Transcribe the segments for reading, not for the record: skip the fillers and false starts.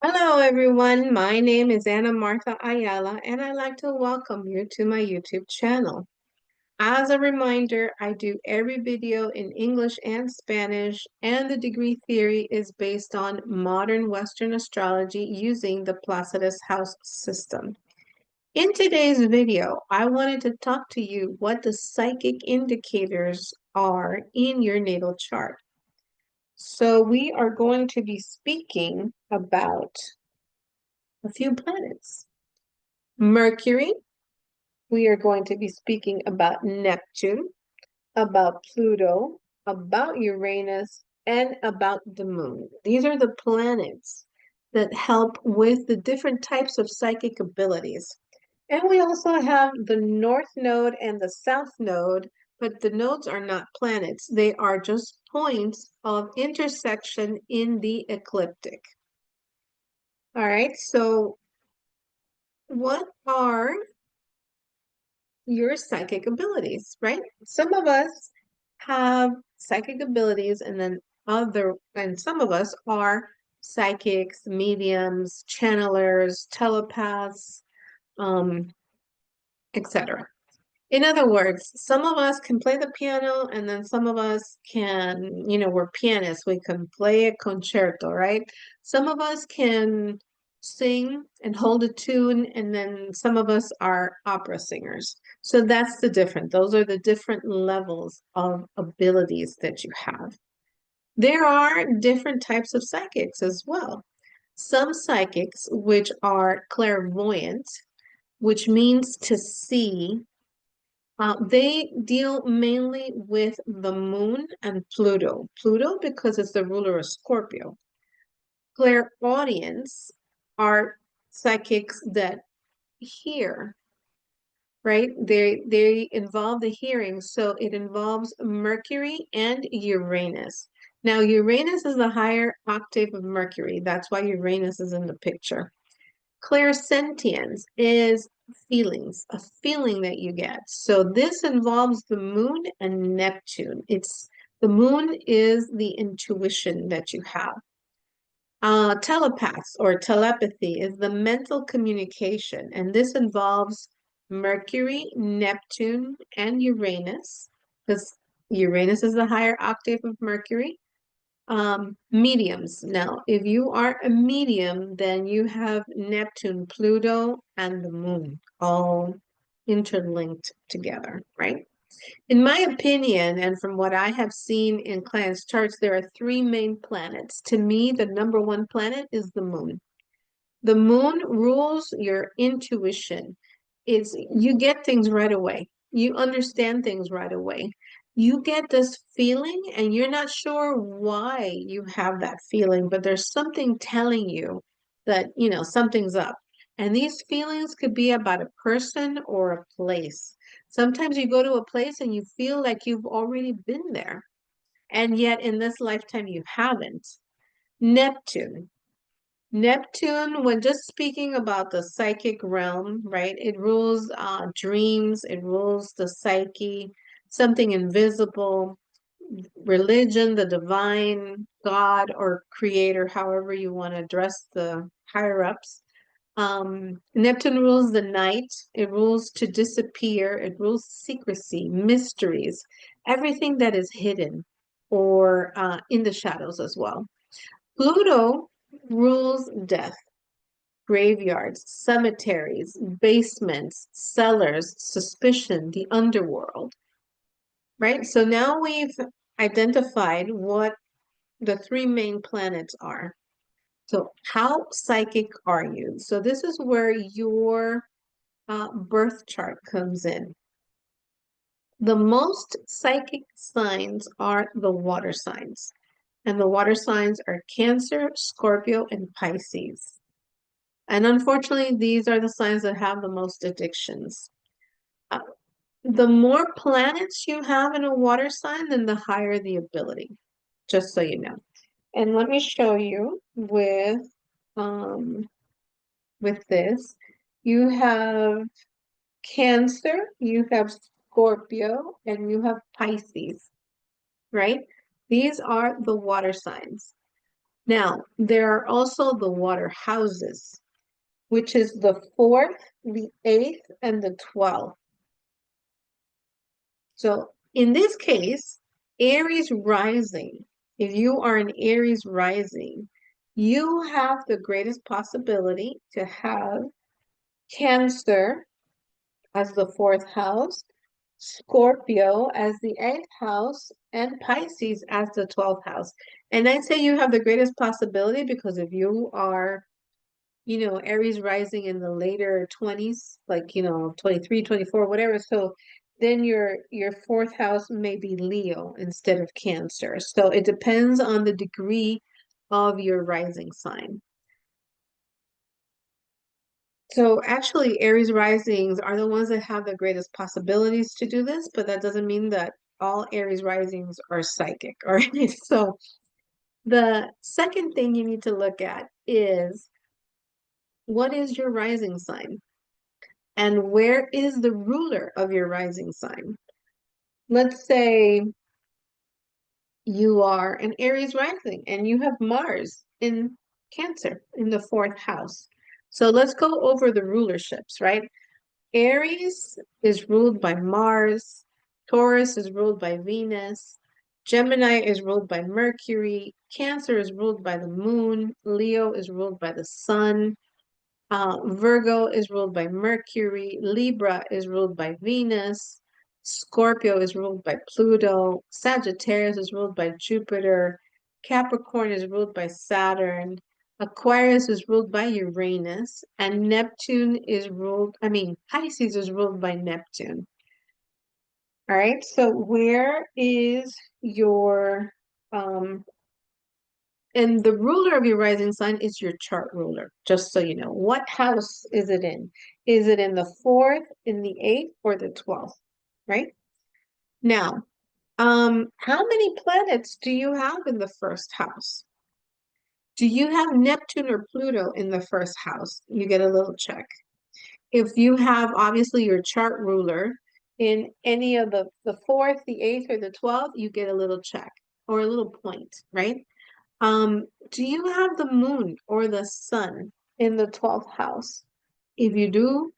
Hello, everyone. My name is Ana Martha Ayala, and I'd like to welcome you to my YouTube channel. As a reminder, I do every video in English and Spanish, and the degree theory is based on modern Western astrology using the Placidus house system. In today's video, I wanted to talk to you what the psychic indicators are in your natal chart. So we are going to be speaking about a few planets. Mercury, we are going to be speaking about Neptune, about Pluto, about Uranus, and about the moon. These are the planets that help with the different types of psychic abilities. And we also have the North Node and the South Node, but the nodes are not planets. They are just points of intersection in the ecliptic. All right, so what are your psychic abilities, right? Some of us have psychic abilities, and some of us are psychics, mediums, channelers, telepaths, um, etc. In other words, some of us can play the piano, and then some of us can, we're pianists. We can play a concerto, right? Some of us can sing and hold a tune, and then some of us are opera singers. So that's the difference. Those are the different levels of abilities that you have. There are different types of psychics as well. Some psychics, which are clairvoyant, which means to see, they deal mainly with the moon and Pluto. Pluto because it's the ruler of Scorpio. Clairaudience are psychics that hear, right? They involve the hearing, so it involves Mercury and Uranus. Now, Uranus is the higher octave of Mercury. That's why Uranus is in the picture. Clairsentience is feelings, a feeling that you get. So this involves the moon and Neptune. The moon is the intuition that you have. Telepaths or telepathy is the mental communication, and this involves Mercury, Neptune, and Uranus, because Uranus is the higher octave of Mercury. Mediums. Now, if you are a medium, then you have Neptune, Pluto, and the moon all interlinked together, right? In my opinion, and from what I have seen in clients' charts, there are three main planets. To me, the number one planet is the moon. The moon rules your intuition. You get things right away. You understand things right away. You get this feeling and you're not sure why you have that feeling, but there's something telling you that, something's up. And these feelings could be about a person or a place. Sometimes you go to a place and you feel like you've already been there, and yet in this lifetime you haven't. Neptune. Neptune, when just speaking about the psychic realm, right? It rules dreams, it rules the psyche, something invisible, religion, the divine, God, or creator, however you want to address the higher ups. Neptune rules the night, it rules to disappear, it rules secrecy, mysteries, everything that is hidden or in the shadows as well. Pluto rules death, graveyards, cemeteries, basements, cellars, suspicion, the underworld, right? So now we've identified what the three main planets are. So how psychic are you? So this is where your birth chart comes in. The most psychic signs are the water signs. And the water signs are Cancer, Scorpio, and Pisces. And unfortunately, these are the signs that have the most addictions. Uh, the more planets you have in a water sign, then the higher the ability, just so you know. And let me show you um, with this. You have Cancer, you have Scorpio, and you have Pisces, right? These are the water signs. Now, there are also the water houses, which is the fourth, the eighth, and the 12th. So in this case, Aries rising, if you are an Aries rising, you have the greatest possibility to have Cancer as the fourth house, Scorpio as the eighth house, and Pisces as the 12th house. And I'd say you have the greatest possibility because if you are, Aries rising in the later 20s, like, 23, 24, whatever. So then your fourth house may be Leo instead of Cancer. So it depends on the degree of your rising sign. So actually, Aries risings are the ones that have the greatest possibilities to do this, but that doesn't mean that all Aries risings are psychic, all right? So the second thing you need to look at is what is your rising sign and where is the ruler of your rising sign? Let's say you are an Aries rising and you have Mars in Cancer in the fourth house. So let's go over the rulerships, right? Aries is ruled by Mars, Taurus is ruled by Venus, Gemini is ruled by Mercury, Cancer is ruled by the moon, Leo is ruled by the sun, Virgo is ruled by Mercury, Libra is ruled by Venus, Scorpio is ruled by Pluto, Sagittarius is ruled by Jupiter, Capricorn is ruled by Saturn, Aquarius is ruled by Uranus, and Pisces is ruled by Neptune. All right, so where is your um and the ruler of your rising sign is your chart ruler, just so you know. What house is it in? Is it in the fourth, in the eighth, or the 12th? Right? Now, how many planets do you have in the first house? Do you have Neptune or Pluto in the first house? You get a little check. If you have obviously your chart ruler in any of the fourth, the eighth, or the 12th, you get a little check or a little point, right? Do you have the moon or the sun in the 12th house? If you do,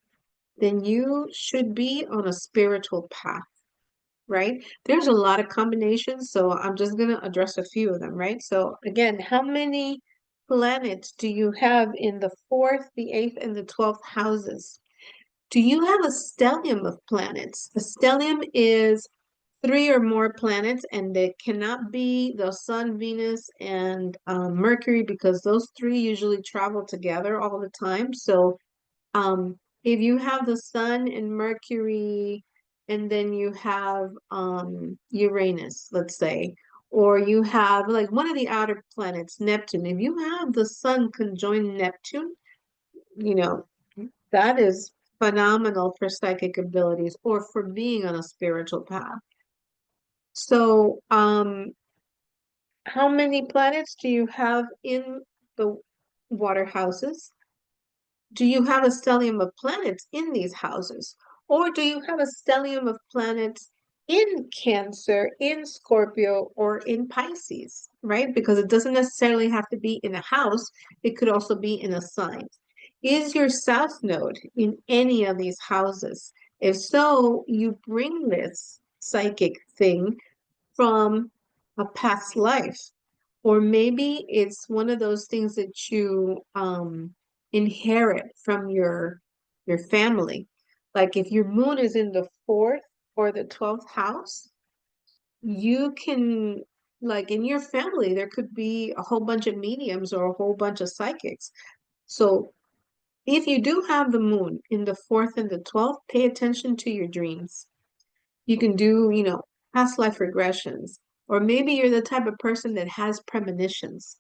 then you should be on a spiritual path, right? There's a lot of combinations, so I'm just going to address a few of them, right? So again, how many planets do you have in the fourth, the eighth, and the 12th houses? Do you have a stellium of planets? A stellium is three or more planets, and they cannot be the Sun, Venus, and Mercury because those three usually travel together all the time. So if you have the Sun and Mercury, and then you have Uranus, let's say, or you have like one of the outer planets, Neptune, if you have the Sun conjoin Neptune, you know, that is phenomenal for psychic abilities or for being on a spiritual path. So, how many planets do you have in the water houses? Do you have a stellium of planets in these houses? Or do you have a stellium of planets in Cancer, in Scorpio, or in Pisces, right? Because it doesn't necessarily have to be in a house, it could also be in a sign. Is your south node in any of these houses? If so, you bring this psychic thing from a past life. Or maybe it's one of those things that you inherit from your family. Like if your moon is in the fourth or the 12th house, you can, like in your family, there could be a whole bunch of mediums or a whole bunch of psychics. So if you do have the moon in the fourth and the 12th, pay attention to your dreams. You can do, past life regressions, or maybe you're the type of person that has premonitions.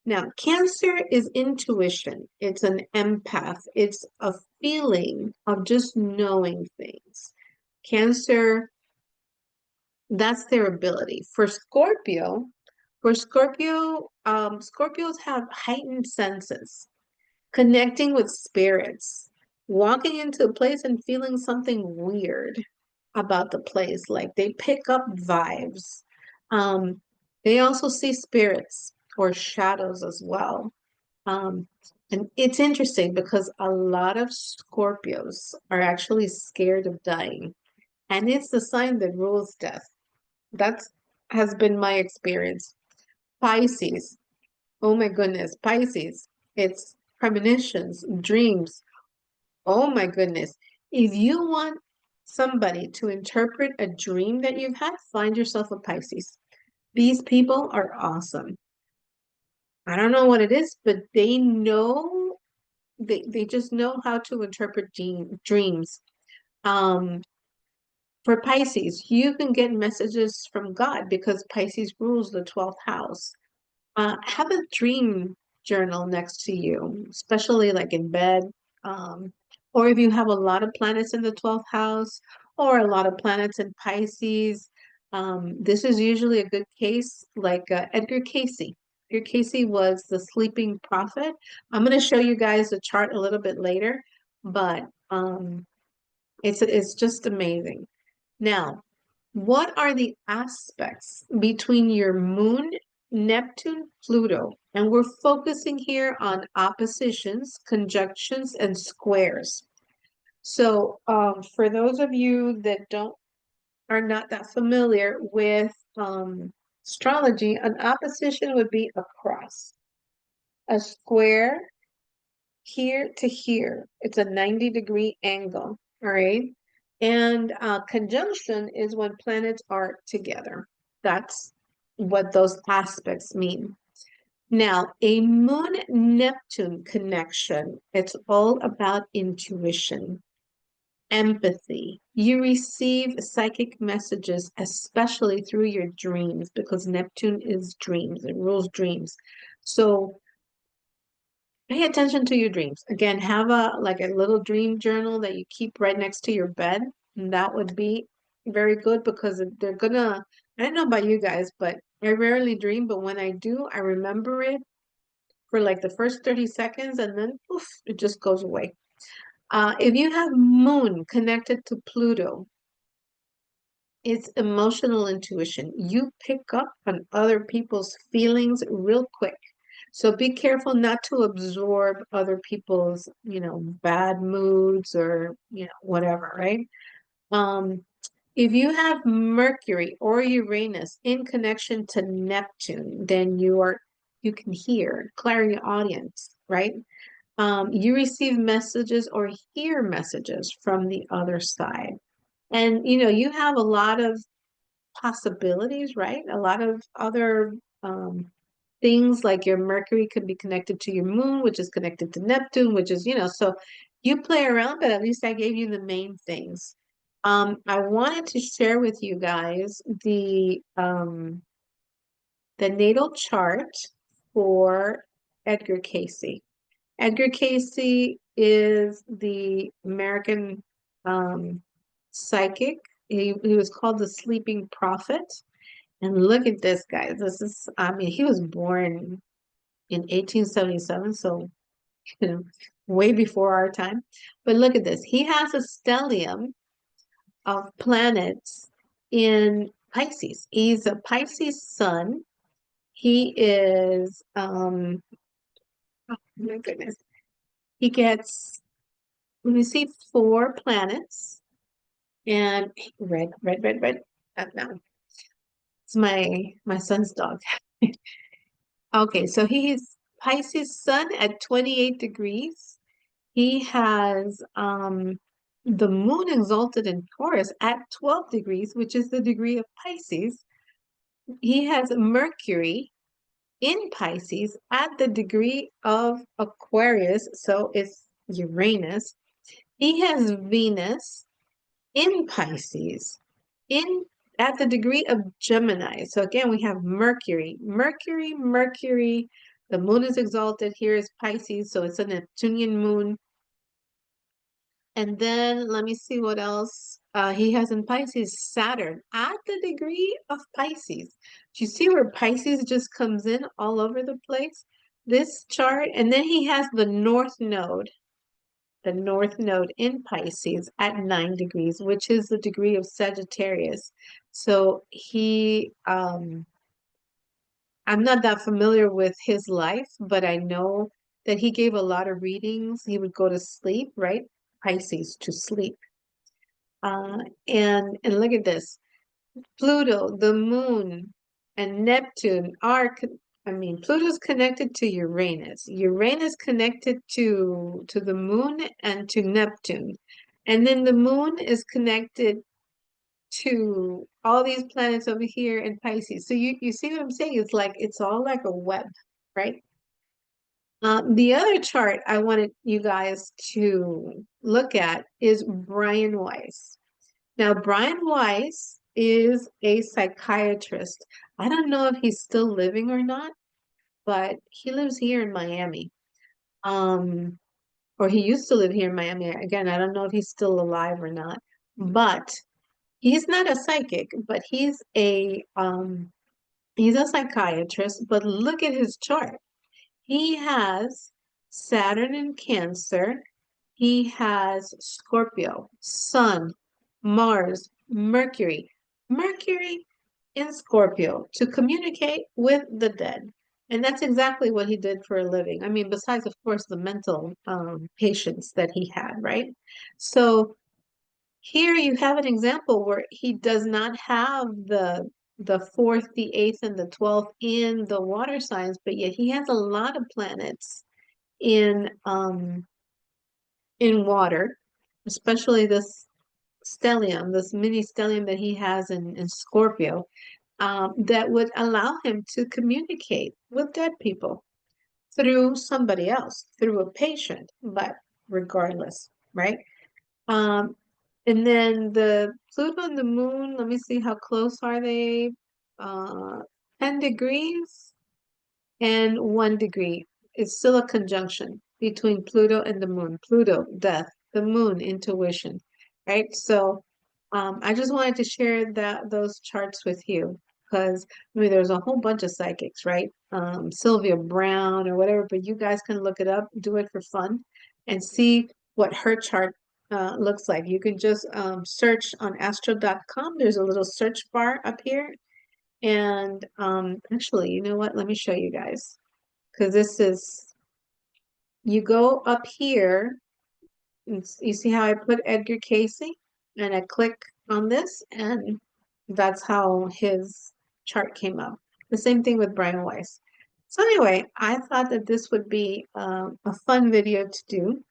Now, Cancer is intuition. It's an empath. It's a feeling of just knowing things. Cancer, that's their ability. For Scorpio, Scorpios have heightened senses, connecting with spirits, walking into a place and feeling something weird about the place. Like they pick up vibes. Um, they also see spirits or shadows as well. Um, and it's interesting because a lot of Scorpios are actually scared of dying, and it's the sign that rules death. That's has been my experience. Pisces, oh my goodness, Pisces, it's premonitions, dreams. Oh my goodness. If you want somebody to interpret a dream that you've had, find yourself a Pisces. These people are awesome. I don't know what it is, but they know they just know how to interpret dreams. Um, for Pisces, you can get messages from God because Pisces rules the 12th house. Have a dream journal next to you, especially like in bed. Um, or if you have a lot of planets in the 12th house or a lot of planets in Pisces, this is usually a good case like Edgar Cayce. Edgar Cayce was the sleeping prophet. I'm going to show you guys the chart a little bit later, but it's just amazing. Now, what are the aspects between your moon, Neptune, Pluto? And we're focusing here on oppositions, conjunctions, and squares. So, for those of you that don't are not that familiar with astrology, an opposition would be a cross. A square here to here. It's a 90-degree angle, all right? And conjunction is when planets are together. That's what those aspects mean. Now, a Moon Neptune connection, it's all about intuition, empathy. You receive psychic messages, especially through your dreams, because Neptune is dreams, it rules dreams. So pay attention to your dreams. Again, have a little dream journal that you keep right next to your bed. And that would be very good because they're gonna, I don't know about you guys, but I rarely dream, but when I do, I remember it for like the first 30 seconds and then poof, it just goes away. If you have moon connected to Pluto, it's emotional intuition. You pick up on other people's feelings real quick. So be careful not to absorb other people's, bad moods or, whatever, right? Um, if you have Mercury or Uranus in connection to Neptune, then you can hear clairaudience, right? You receive messages or hear messages from the other side. And you have a lot of possibilities, right? A lot of other things like your Mercury could be connected to your moon, which is connected to Neptune, which is, so you play around, but at least I gave you the main things. I wanted to share with you guys the natal chart for Edgar Cayce. Edgar Cayce is the American psychic. He was called the Sleeping Prophet. And look at this, guys. I mean, he was born in 1877, so, you know, way before our time. But look at this. He has a stellium of planets in Pisces. He's a Pisces sun. He is, oh my goodness. He gets, let me see, 4 planets and red, red, red, red. No, it's my son's dog. Okay, so he's Pisces sun at 28 degrees. He has the moon exalted in Taurus at 12 degrees, which is the degree of Pisces. He has Mercury in Pisces at the degree of Aquarius, so it's Uranus. He has Venus in Pisces in at the degree of Gemini. So again, we have Mercury, Mercury, Mercury. The moon is exalted. Here is Pisces, so it's a Neptunian moon. And then let me see what else he has in Pisces. Saturn at the degree of Pisces. Do you see where Pisces just comes in all over the place? This chart, and then he has the north node in Pisces at 9 degrees, which is the degree of Sagittarius. So I'm not that familiar with his life, but I know that he gave a lot of readings. He would go to sleep, right? Pisces to sleep. Uh, and look at this. Pluto, the moon, and Neptune I mean, Pluto's connected to Uranus. Uranus connected to the moon and to Neptune. And then the moon is connected to all these planets over here in Pisces. So you see what I'm saying? It's like it's all like a web, right? The other chart I wanted you guys to look at is Brian Weiss. Now, Brian Weiss is a psychiatrist. I don't know if he's still living or not, but he lives here in Miami. Um, or he used to live here in Miami. Again, I don't know if he's still alive or not, but he's not a psychic, but he's a psychiatrist, but look at his chart. He has Saturn in Cancer. He has Scorpio, Sun, Mars, Mercury. Mercury in Scorpio to communicate with the dead. And that's exactly what he did for a living. I mean, besides, of course, the mental patients that he had, right? So here you have an example where he does not have the fourth, the eighth, and the 12th in the water signs, but yet he has a lot of planets in water, especially this stellium, this mini stellium that he has in Scorpio, that would allow him to communicate with dead people through somebody else, through a patient, but regardless, right? Um, and then the Pluto and the moon, let me see how close are they? Uh, 10 degrees and 1 degree. It's still a conjunction between Pluto and the moon. Pluto, death, the moon, intuition, right? So I just wanted to share those charts with you because I mean there's a whole bunch of psychics, right? Sylvia Brown or whatever, but you guys can look it up, do it for fun, and see what her chart looks like. You can just search on astro.com. There's a little search bar up here and actually, you know what? Let me show you guys. Because you go up here, and you see how I put Edgar Cayce? And I click on this, and that's how his chart came up. The same thing with Brian Weiss. So anyway, I thought that this would be a fun video to do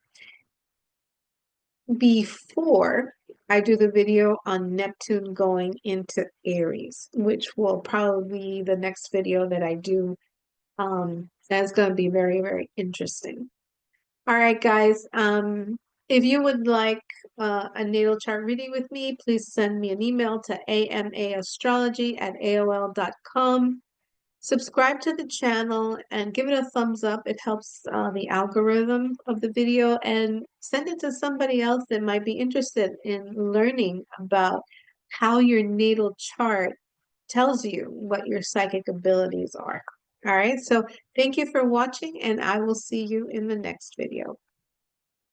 before I do the video on Neptune going into Aries, which will probably be the next video that I do. That's going to be very, very interesting. All right, guys. If you would like a natal chart reading with me, please send me an email to amaastrology@aol.com. Subscribe to the channel and give it a thumbs up. It helps the algorithm of the video, and send it to somebody else that might be interested in learning about how your natal chart tells you what your psychic abilities are. All right, so thank you for watching, and I will see you in the next video.